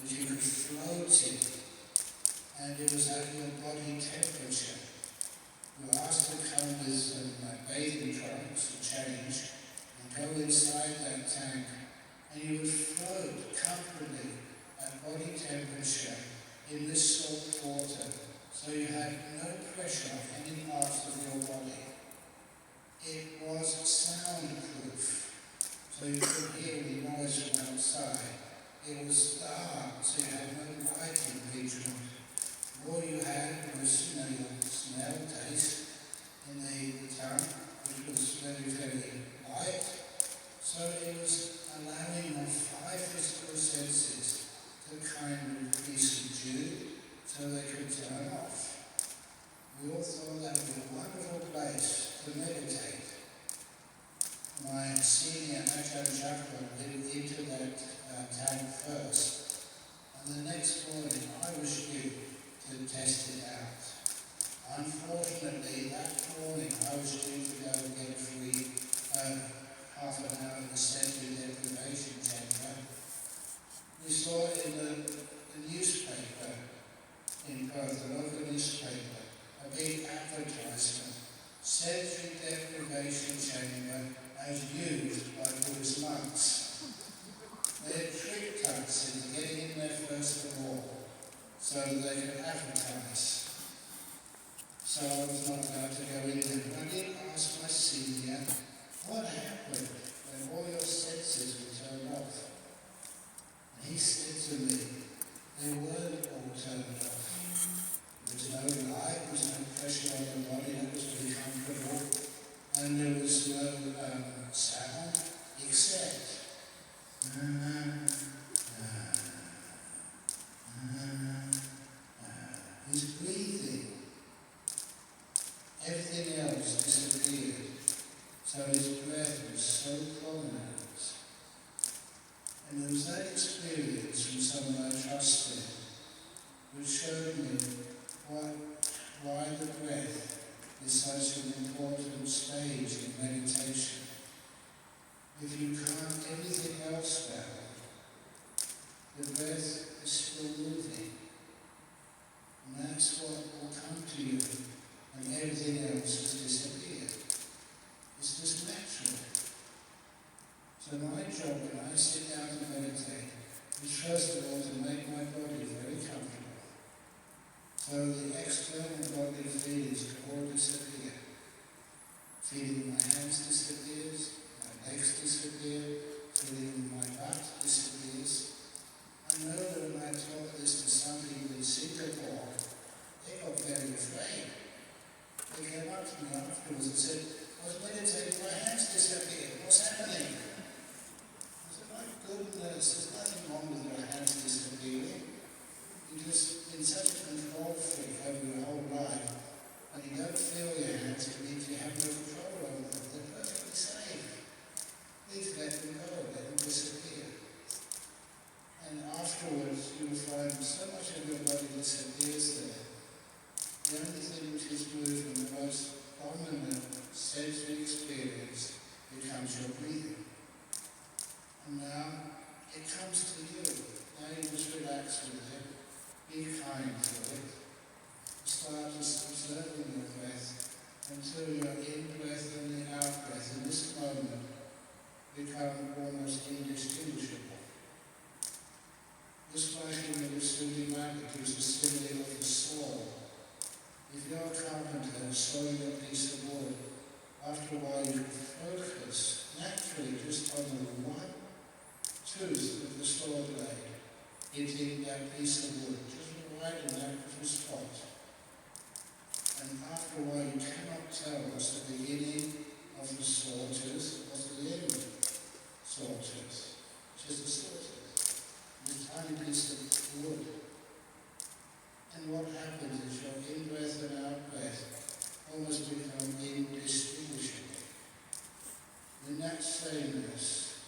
that you could float in, and it was at your body temperature. You were asked to come with some bathing trunks to change and go inside that tank, and you would float comfortably at body temperature in this salt water, so you had no pressure on any parts of your body. It was soundproof, so you could hear the noise from outside. It was dark, so you had no light impingement. All you had was, your smell, taste in the tongue, which was very, very light. So it was allowing your 5 physical senses to kind of be subdued so they could turn off. We all thought that was a wonderful place to meditate. My senior Ajahn Chakra went into that tank first, and the next morning I was due to test it out. Unfortunately, that morning I was due to go and get a free half an hour in the sensory deprivation chamber. We saw in the newspaper in Perth, the local newspaper, a big advertisement, sensory deprivation chamber as used by Buddhist monks. They had tricked us into getting in there first of all, so that they could advertise. So I was not allowed to go in there. But I did ask my senior, what happened when all your senses were turned off? And he said to me, they weren't all turned off. There was no light, there was no pressure on the body, that was very comfortable. And there was no sound, except his breathing. Everything else disappeared. So his breath was so prominent. And there was that experience from someone I trusted, which showed me why the breath is such an important stage in meditation. If you calm everything else down, the breath is still moving. And that's what will come to you when everything else has disappeared. It's just natural. So my job when I sit down and meditate is first of all to make my body very comfortable. So the external bodily feelings can all disappear. Feeling my hands disappears, my legs disappear, feeling my butt disappears. I know that when I taught this to some people in Singapore, they got very afraid. They came up to me afterwards and said, I was meditating, my hands disappeared, what's happening? I said, my goodness, there's nothing wrong with your hands disappearing. You've just been such a control freak over your whole life. When you don't feel your hands, it means you have no control over them. They're perfectly safe. Please let them go, let them disappear. And afterwards, you will find so much of your body disappears there. The only thing which is moving, the most prominent sensory experience, becomes your breathing. And now, it comes to you. Now you just relax with it. Be kind to it. Start just observing your breath until your in-breath and the out-breath in this moment become almost indistinguishable. Just like in the Suddhimagga, gives a simile of the saw. If you're a carpenter sawing a piece of wood, after a while you focus naturally just on the one tooth of the saw blade, hitting that piece of wood, just right in that little spot. And after a while you cannot tell what's the beginning of the sawtooth, what's the end of the sawtooth. It's just a sawtooth, this tiny piece of wood. And what happens is your in-breath and out-breath almost become indistinguishable. In that sameness,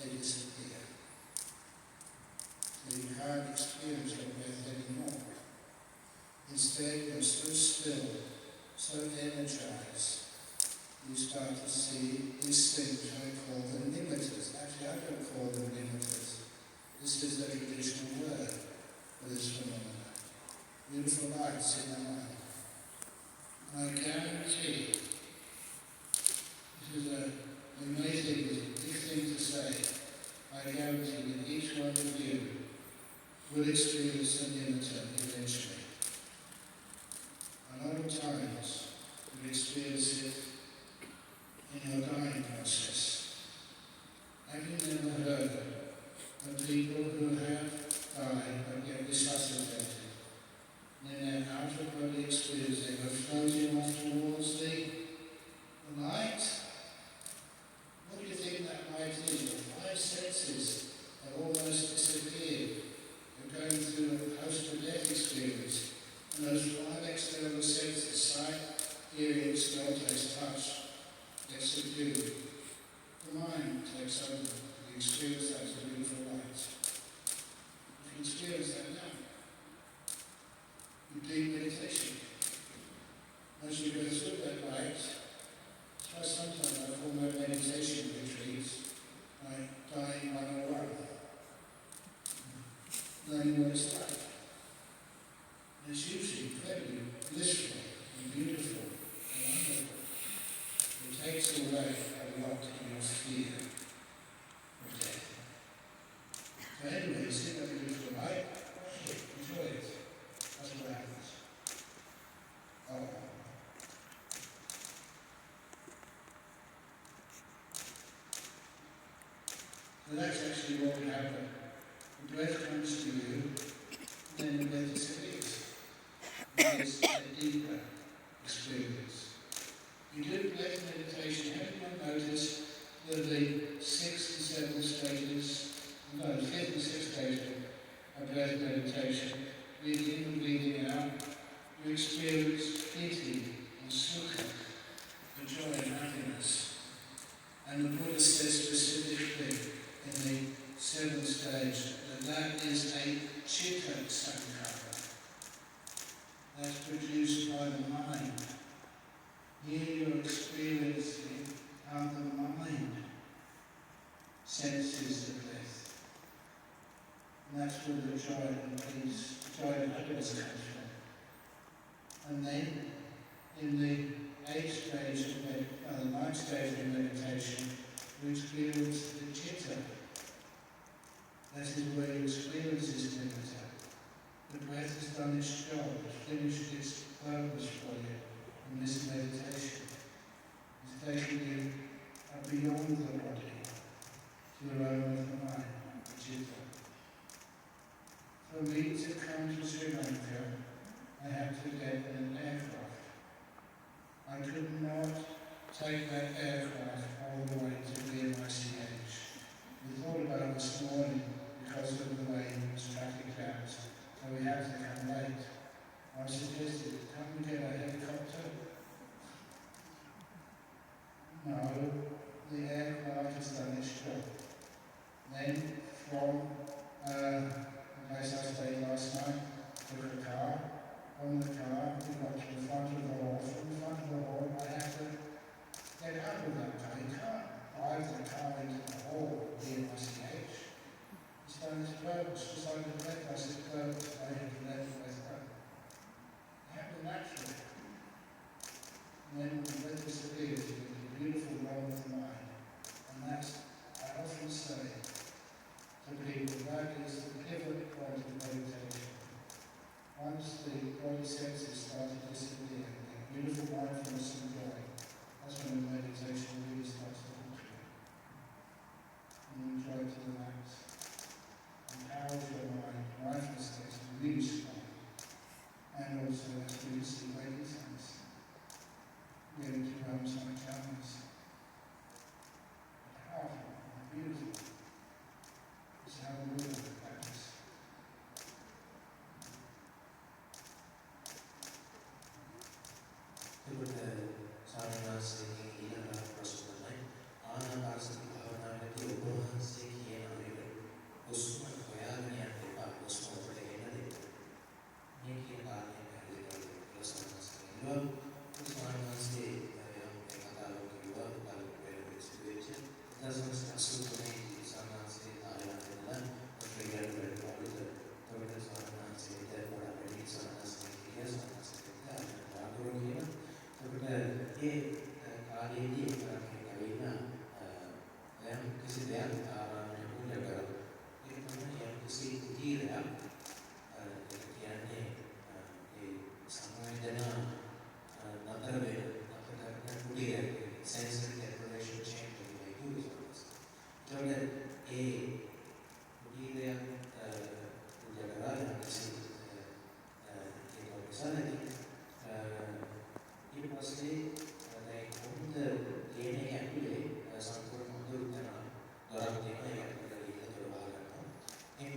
they disappear. So you can't experience your breath anymore. Instead, you're so still, so energized, you start to see these things I call them nimittas. Actually, I don't call them nimittas. This is the traditional word. beautiful lights in their mind. And I guarantee, this is an amazing, big thing to say, I guarantee that each one of you will experience an imitate eventually. A lot of times you experience it in your dying process. Have you never heard of people who have died but yet resuscitated? And in their out-of-body experience, they go floating off towards the light. What do you think that light is? The five senses have almost disappeared. They're going through a post-death experience. And those five external senses, sight, hearing, smell, taste, touch, get subdued. The mind takes over. You experience that as a beautiful light. If you experience that now, you deep meditation. As you go through that light, that's why sometimes I call my meditation retreats like dying 101. Learning what it's like. And it's usually incredibly blissful and beautiful and wonderful. It takes away a lot of your fear of death. So anyway, you see that beautiful light, enjoy it. That's what happens. Oh. So that's actually what will happen. The breath comes to you, then the breath disappears. It's a deeper experience. You do breath meditation, have you noticed that the 6 to 7 stages, no, the 5th and 6th stage of breath meditation, breathing in and breathing out, you experience piti and sukha, the joy and happiness. And the Buddha says specifically in the 7th stage that is a chitta sankara. That's produced by the mind. Here you're experiencing how the mind senses the breath. And that's where the joy and peace, joy and happiness comes from. And then, in the 8th stage of the 9th stage of meditation, you experience the chitta. That is where you experience this nirvana. The breath has done its job, it's finished its purpose for you in this meditation. It's taking you beyond the body to the realm of the mind, the chitta. For me to come to Sri Lanka, I had to get in an aircraft. I could not take that aircraft all the way to BMICH. We thought about it this morning because of the way it was traffic jams. So we had to come late. I suggested, can't we get a helicopter? No, the aircraft has done its job. Then from the place I stayed last night, took a car. From the car, we got to the front of the hall. From the front of the hall, I had to get out of that car. You can't drive the car into the hall of the MICH. It's done its purpose, just like the breath has its purpose. I have to let the breath go. It happened naturally. And then when the breath disappears, you get a beautiful realm of the mind. And that's, I often say to people, that is the pivot point of meditation. Once the body senses start to disappear, the beautiful mindfulness and joy, that's when the meditation really starts to hook you. And you enjoy it to the max. Empowers your mind, mindfulness gets really strong. And also as we see waking sense, getting to realms like jhanas. Powerful and beautiful. It's how the Buddha practice. The Buddha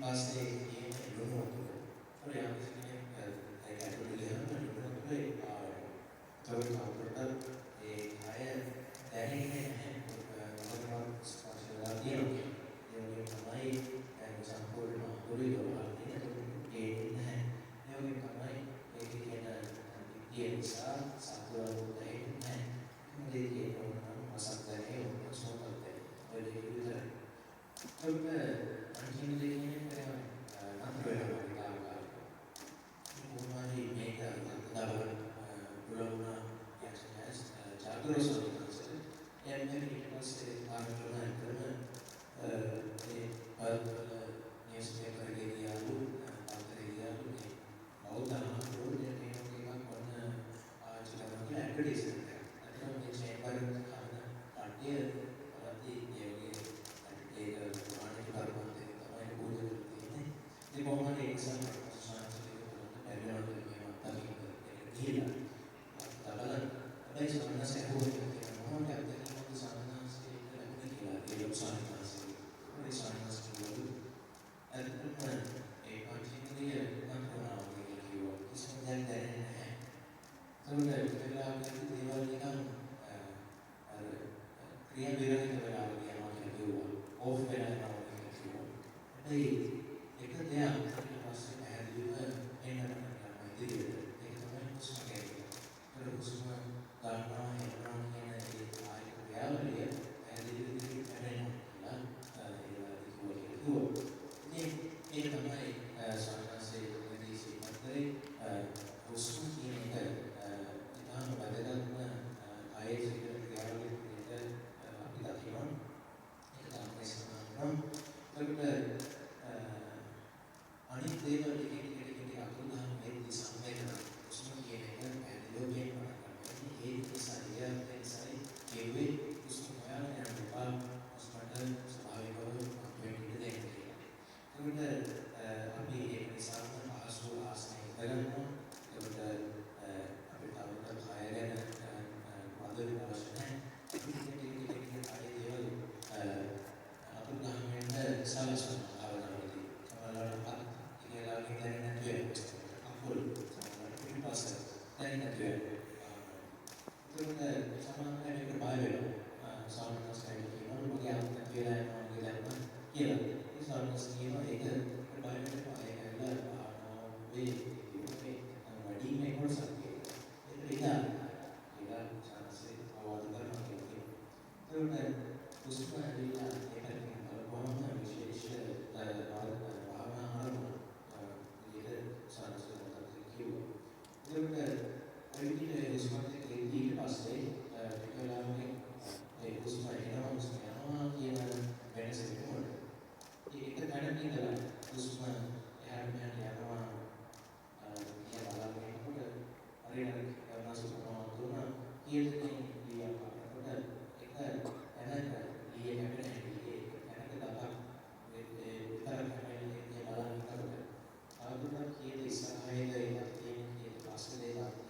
පස්සේ කියන ලුණු වතුර. ඒතර යම් කෙනෙක් ඒක ඇතුළට ගියම ලුණු වතුරේ පාවෙනවා. ඒතකොට ඒ අය දැනෙන්නේ නැහැ. මොකද ස්පර්ශ වෙලා තියෙනවා. ඒ වගේ තමයි සම්පූර්ණ අකුරු වලදී ඒ නැහැ. ඒ වගේ තමයි ඒක කියන විද්‍ය නිසා සත්‍යවලුත් නැහැ. මේ කියන අසත්‍යයේ උපසෝතය. ඔය දෙක විතරයි. ඒකට අන්තිම දෙකේ නතර වෙනවා. කොහොමද මේක අදාළ බුලවුණා යක්ෂයාස් ජාගරසෝතස එන්නේ ඊට පස්සේ ආරම්භ කරන ඒ පදවල නිවස් පේපර් එකේ ගියාලු පත්තරේ ගියාලු මේ බෞද්ධ රෝඩේ එකක් වන්න ආචාර්යවරුන්ගේ ඇඩ්වර්ටයිස්මන්ට් එක. අතන මේ චේම්බර් කට්ටිය පරදී ඒක ආනික කර්මන්තේ තමයි පූජා කරන්නේ. ඒ කොහොමද ඒක සම්පූර්ණ පැවිදි වෙනවා ගිහිලා බලන්න හැබැයි සමනසේ හොයන්නේ මොනවද අත්දැකීම් සාමාන්‍යයෙන් ලැබුණේ කියලා ඒ උත්සාහයන්සේ ඒ සාමාන්‍යයෙන් අදටම ඒ පන්තියේ නම්බරාව කියනවා කිසිම දෙයක් දැනෙන්නේ නැහැ. ඒකෝට වෙලාවකදී දේවල් නිකන් අර ක්‍රියා විරහිත වෙලා යනවා කියනවා ඕෆ් වෙලා යනවා කියනවා. හැබැයි එක දෙයක් ඊට පස්සේ පැහැදිලිව එන්නට ඉදිරියට ඒක තමයි හුස්ම ගැනීම. ඒක හුස්ම ගන්නවා එනවා කියන ඒ ආයත ක්‍රියාවලිය පැහැදිලිව කරනවා කියලා ඒක තමයි සාමාන්‍යයෙන් විදේශී මතයේ හුස්ම කියන එක ඉතාම වැදගත්ම ආයත ක්‍රියාවලිය විදිහට අපි දකිනවා. ඒක තමයි සමානම. අනිත් දේවල් ටික අතුරුදහන් වෙද්දී සංවේදන හුස්ම කියන එක පැහැදිලිව කියනවා. ඒ නිසා ඒවේ හුස්ම හොයන්න යන බව හුස්මට ස්වභාවිකව අපිට දෙන්න කියලා. ඒකට අපි ඒක නිසා පහසු ආසනය කරගන්නවා. ඒකට අපිට අවුරුද්ද 6 ගැන වදේ අවශ්‍ය නැහැ. ටික ආයේ දේවල් අතුරුදහන් වෙන්න සලස්වන ආවරණයේදී සමහරවිට ඉගෙනගෙන දැනෙන්නේ නැතුව අකුල් සමහරවිට පිටපස්ස දැනෙන්නේ නැතුව ඒකට සමානව එක බය වෙනවා සාමාන්‍ය ස්ටයිල් කියනවා මගේ අත් කියලා යනවා කියලා කියලා ඒ සාමාන්‍ය කියනවා ඒක බය වෙනවා ඒක ඇවිල්ලා වේ වැඩි මේ කොටසක් ඒක ඉතින් සාමාන්‍යයෙන් අවවාද කරනවා කියනවා ඒකට හුස්ම ඇවිල්ලා ඒකට කොහොමද විශේෂ භාවනා ආරම්භ විදිහට සාමාන්‍යයෙන් කියනවා ඒකට අයිතිනේ හුස්මත් ඊට පස්සේ ටික වෙලාවකින් ඒ හුස්ම එනවා කියන වෙනස වෙනකොට ඒක දැනගෙන ඉඳලා හුස්ම එහාට මෙහාට යනවා කියලා බලනකොට හරියට කරනසුනවා දුනා කීයකින් ඊයක් අපකට එක එනක ඊයේ හැපෙන්නේ එනක දහක් ඒ විතර හැපෙන්නේ බලන්න කරලා කීයද ඉස්සරහේද ඒක තියෙන්නේ පස්සේ දෙයක්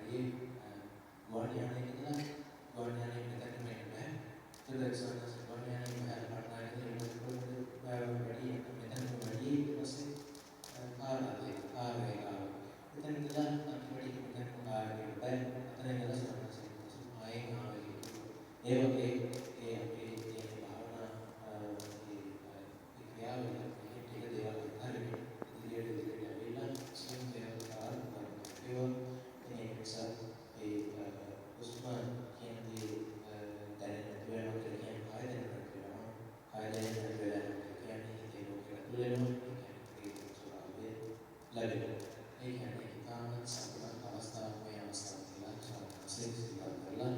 වැඩි ගුවන් යානයක ඉඳලා ගුවන් යානයක මෙතනට මෙන්න බෑ. ඒකද සෝනස් ගුවන් යානයක මහල පටනාගෙන ඉන්න වැඩි මෙතන වැඩි ඊපස්සේ කාර් එක මෙතන ඉඳලා අන්තිමට මෙතන කාර් එක බෑ. අතන ඉඳලා සෝනස් ආයෙත් ආවේ. ඒ වගේ ඒ අපේ තියෙන භාවනා ඒ ක්‍රියාවල ටික දේවල් හරියට ඉදිරියට ඇවිල්ලා සියුම් දේවල් ආරම්භ කරනවා. ඒ නිසා ඒ උස්මාන් කියන්නේ දැනෙන වෙනවා කියන්නේ ආය දැනෙන්න වෙනවා. ආය දැනෙන්න වෙනවා කියන්නේ ඒ ලෝකෙට තුලෙනවා. ඒ ස්වභාවය ලැබෙනවා. ඒ කියන්නේ කාම සම්පූර්ණ අවස්ථාව මේ අවස්ථාව කියලා සාකච්ඡා කරලා